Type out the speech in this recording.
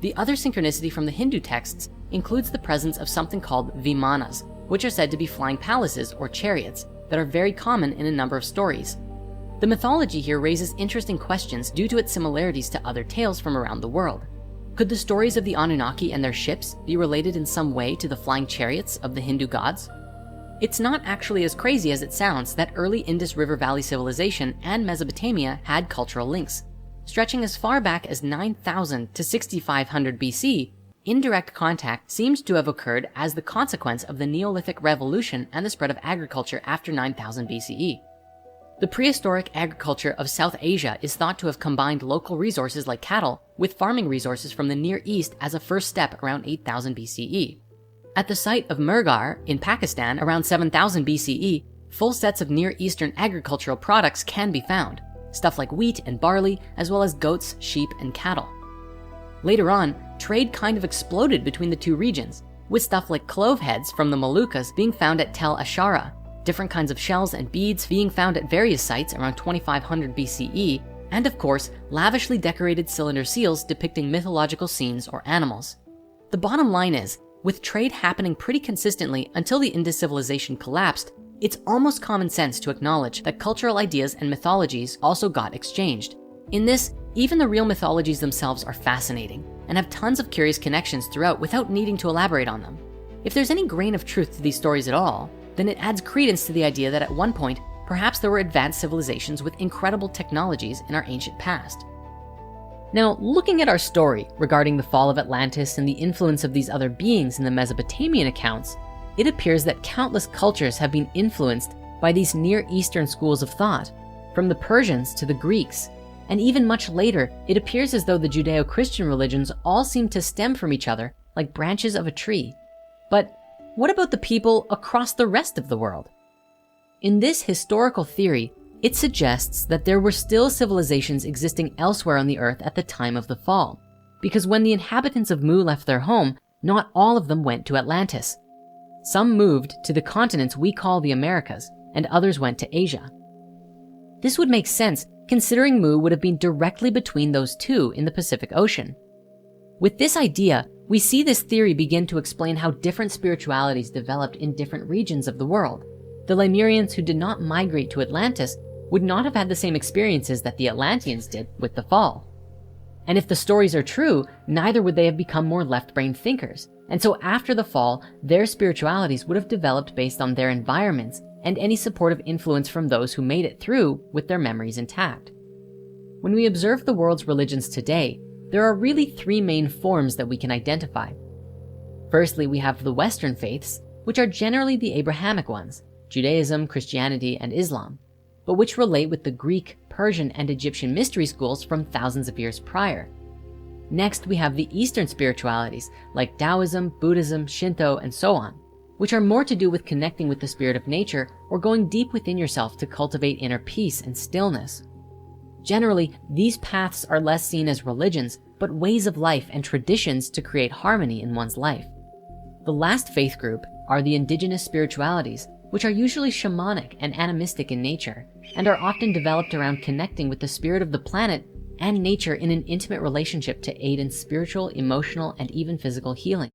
The other synchronicity from the Hindu texts includes the presence of something called Vimanas, which are said to be flying palaces or chariots that are very common in a number of stories. The mythology here raises interesting questions due to its similarities to other tales from around the world. Could the stories of the Anunnaki and their ships be related in some way to the flying chariots of the Hindu gods? It's not actually as crazy as it sounds that early Indus River Valley civilization and Mesopotamia had cultural links. Stretching as far back as 9,000 to 6,500 BC, indirect contact seems to have occurred as the consequence of the Neolithic Revolution and the spread of agriculture after 9,000 BCE. The prehistoric agriculture of South Asia is thought to have combined local resources like cattle with farming resources from the Near East as a first step around 8,000 BCE. At the site of Mehrgarh in Pakistan around 7,000 BCE, full sets of Near Eastern agricultural products can be found, stuff like wheat and barley, as well as goats, sheep, and cattle. Later on, trade kind of exploded between the two regions, with stuff like clove heads from the Moluccas being found at Tel Ashara, different kinds of shells and beads being found at various sites around 2500 BCE, and of course, lavishly decorated cylinder seals depicting mythological scenes or animals. The bottom line is, with trade happening pretty consistently until the Indus civilization collapsed, it's almost common sense to acknowledge that cultural ideas and mythologies also got exchanged. In this, even the real mythologies themselves are fascinating and have tons of curious connections throughout without needing to elaborate on them. If there's any grain of truth to these stories at all, then it adds credence to the idea that at one point, perhaps there were advanced civilizations with incredible technologies in our ancient past. Now, looking at our story regarding the fall of Atlantis and the influence of these other beings in the Mesopotamian accounts, it appears that countless cultures have been influenced by these Near Eastern schools of thought, from the Persians to the Greeks, and even much later, it appears as though the Judeo-Christian religions all seem to stem from each other like branches of a tree. But what about the people across the rest of the world? In this historical theory, it suggests that there were still civilizations existing elsewhere on the earth at the time of the fall, because when the inhabitants of Mu left their home, not all of them went to Atlantis. Some moved to the continents we call the Americas, and others went to Asia. This would make sense considering Mu would have been directly between those two in the Pacific Ocean. With this idea, we see this theory begin to explain how different spiritualities developed in different regions of the world. The Lemurians who did not migrate to Atlantis would not have had the same experiences that the Atlanteans did with the fall. And if the stories are true, neither would they have become more left-brain thinkers. And so after the fall, their spiritualities would have developed based on their environments and any supportive influence from those who made it through with their memories intact. When we observe the world's religions today, there are really three main forms that we can identify. Firstly, we have the Western faiths, which are generally the Abrahamic ones, Judaism, Christianity, and Islam, but which relate with the Greek, Persian, and Egyptian mystery schools from thousands of years prior. Next, we have the Eastern spiritualities like Taoism, Buddhism, Shinto, and so on, which are more to do with connecting with the spirit of nature or going deep within yourself to cultivate inner peace and stillness. Generally, these paths are less seen as religions, but ways of life and traditions to create harmony in one's life. The last faith group are the indigenous spiritualities, which are usually shamanic and animistic in nature, and are often developed around connecting with the spirit of the planet and nature in an intimate relationship to aid in spiritual, emotional, and even physical healing.